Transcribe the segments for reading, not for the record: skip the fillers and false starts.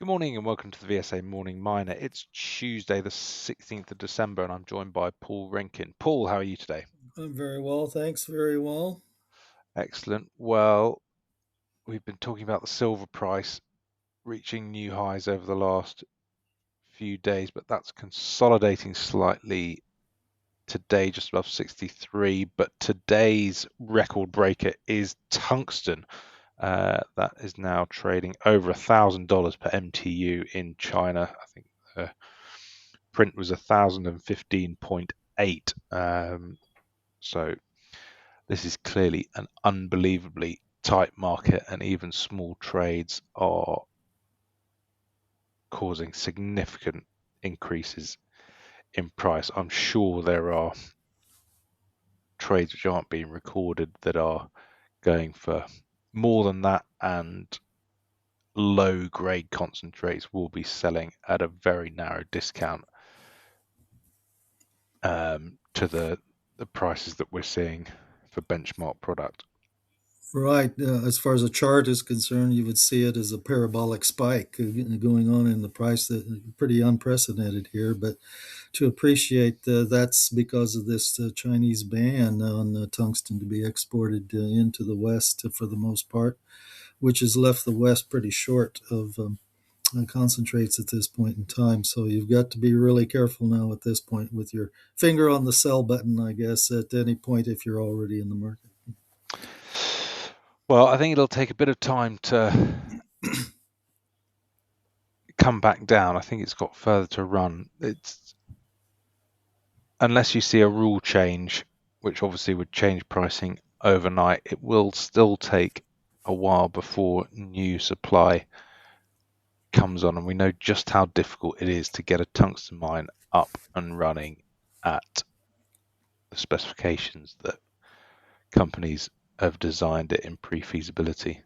morning and welcome to the VSA Morning Miner. It's Tuesday, the 16th of December, and I'm joined by Paul Rankin. Paul, how are you today? I'm very well, thanks. Very well. Excellent. Well, we've been talking about the silver price reaching new highs over the last few days, but that's consolidating slightly today, just above 63. But today's record breaker is tungsten. That is now trading over $1,000 per MTU in China. I think the print was 1,015.8. So this is clearly an unbelievably tight market, and even small trades are causing significant increases in price. I'm sure there are trades which aren't being recorded that are going for more than that, and low grade concentrates will be selling at a very narrow discount to the prices that we're seeing for benchmark product. Right. As far as the chart is concerned, you would see it as a parabolic spike going on in the price that pretty unprecedented here. But to appreciate that's because of this Chinese ban on tungsten to be exported into the West for the most part, which has left the West pretty short of concentrates at this point in time. So you've got to be really careful now at this point with your finger on the sell button, I guess, at any point if you're already in the market. Well, I think it'll take a bit of time to come back down. I think it's got further to run. It's unless you see a rule change, which obviously would change pricing overnight, it will still take a while before new supply comes on, and we know just how difficult it is to get a tungsten mine up and running at the specifications that companies have designed it in pre-feasibility.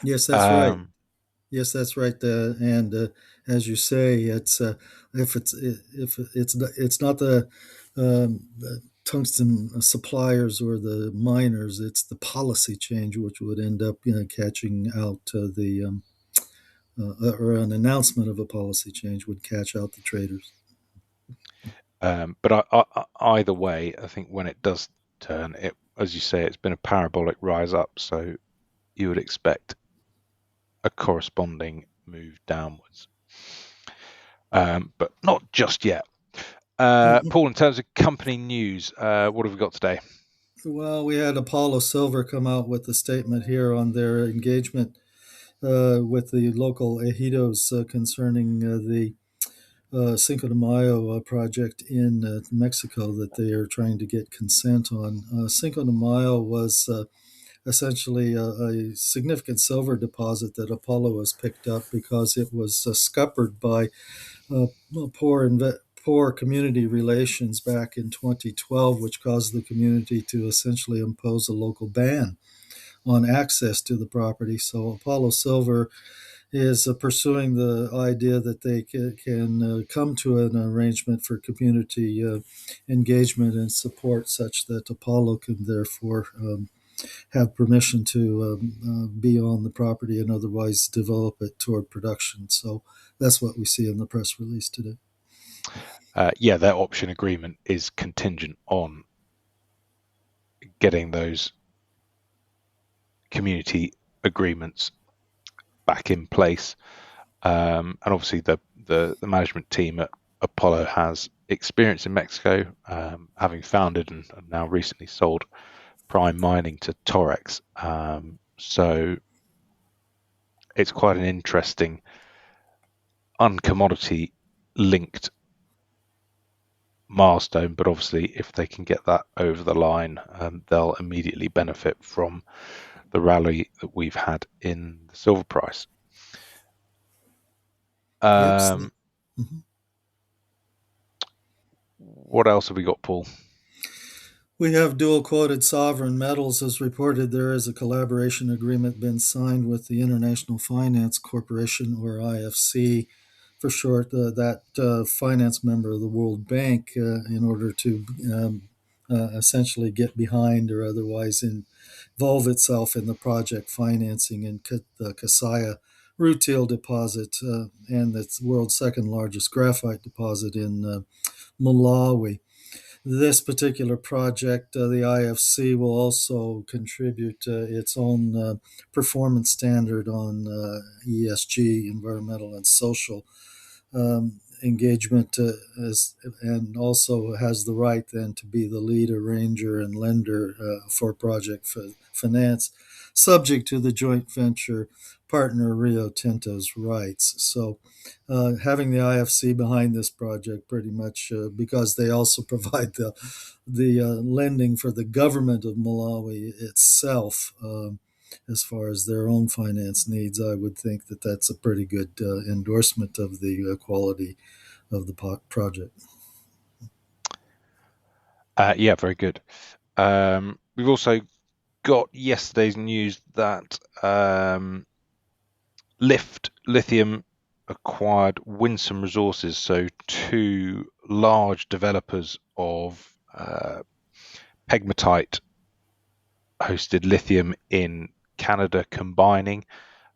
Yes, that's right. Yes, that's right. And as you say, it's if it's not the tungsten suppliers or the miners, it's the policy change which would end up catching out the or an announcement of a policy change would catch out the traders. But either way, I think when it does turn, it, as you say, it's been a parabolic rise up, so you would expect a corresponding move downwards, but not just yet. Paul, in terms of company news, what have we got today? Well, we had Apollo Silver come out with a statement here on their engagement with the local ejidos concerning the Cinco de Mayo project in Mexico that they are trying to get consent on. Cinco de Mayo was essentially a significant silver deposit that Apollo has picked up because it was scuppered by uh, poor poor community relations back in 2012, which caused the community to essentially impose a local ban on access to the property. So Apollo Silver is pursuing the idea that they can come to an arrangement for community engagement and support such that Apollo can therefore have permission to be on the property and otherwise develop it toward production. So that's what we see in the press release today. Yeah, their option agreement is contingent on getting those community agreements back in place. And obviously, the management team at Apollo has experience in Mexico, having founded and now recently sold Prime Mining to Torex. So it's quite an interesting uncommodity linked milestone, but obviously if they can get that over the line, they'll immediately benefit from the rally that we've had in the silver price. Yep. Mhm. What else have we got, Paul? We have dual quoted sovereign metals. As reported, there is a collaboration agreement been signed with the International Finance Corporation, or IFC for short, that finance member of the World Bank, in order to essentially get behind or otherwise involve itself in the project financing in the Kasaya rutile deposit and the world's second largest graphite deposit in Malawi. This particular project, the IFC will also contribute its own performance standard on ESG, environmental and social engagement, and also has the right then to be the lead arranger and lender for project finance, subject to the joint venture partner Rio Tinto's rights. So, having the IFC behind this project, pretty much because they also provide the lending for the government of Malawi itself. As far as their own finance needs, I would think that that's a pretty good endorsement of the quality of the project. Yeah, very good. We've also got yesterday's news that Lift Lithium acquired Winsome Resources, so two large developers of pegmatite hosted lithium in Canada combining.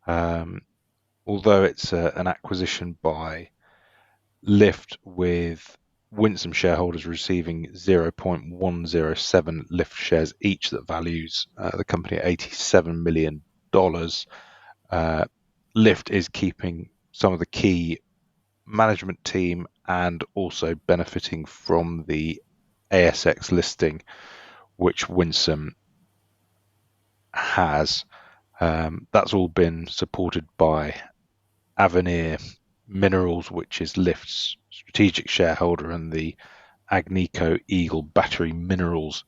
Although it's an acquisition by Lift, with Winsome shareholders receiving 0.107 Lift shares each, that values the company at $87 million. Lift is keeping some of the key management team and also benefiting from the ASX listing, which Winsome has. That's all been supported by Avenir Minerals, which is Lift's strategic shareholder, and the Agnico Eagle Battery Minerals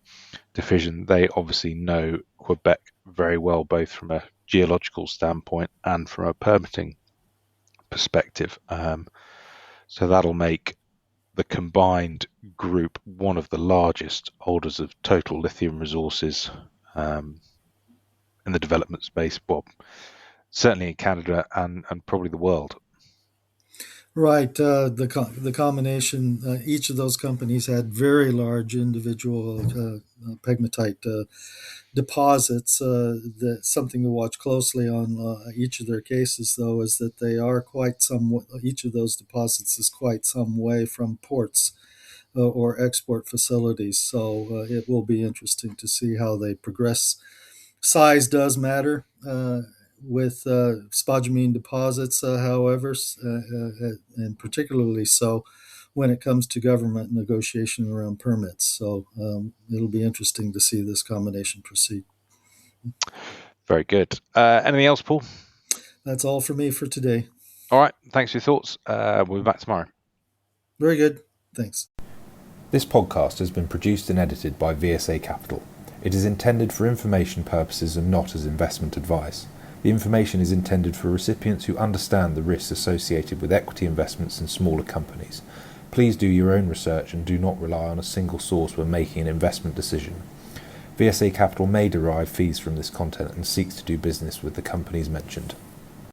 division. They obviously know Quebec very well, both from a geological standpoint and from a permitting perspective. So that'll make the combined group one of the largest holders of total lithium resources in the development space, well, certainly in Canada and probably the world. Right. The combination, each of those companies had very large individual pegmatite deposits. Something to watch closely on each of their cases, though, is that they are each of those deposits is quite some way from ports or export facilities. So it will be interesting to see how they progress. Size does matter. With spodumene deposits, however, and particularly so when it comes to government negotiation around permits. So it'll be interesting to see this combination proceed. Very good. Anything else, Paul? That's all for me for today. All right. Thanks for your thoughts. We'll be back tomorrow. Very good. Thanks. This podcast has been produced and edited by VSA Capital. It is intended for information purposes and not as investment advice. The information is intended for recipients who understand the risks associated with equity investments in smaller companies. Please do your own research and do not rely on a single source when making an investment decision. VSA Capital may derive fees from this content and seeks to do business with the companies mentioned.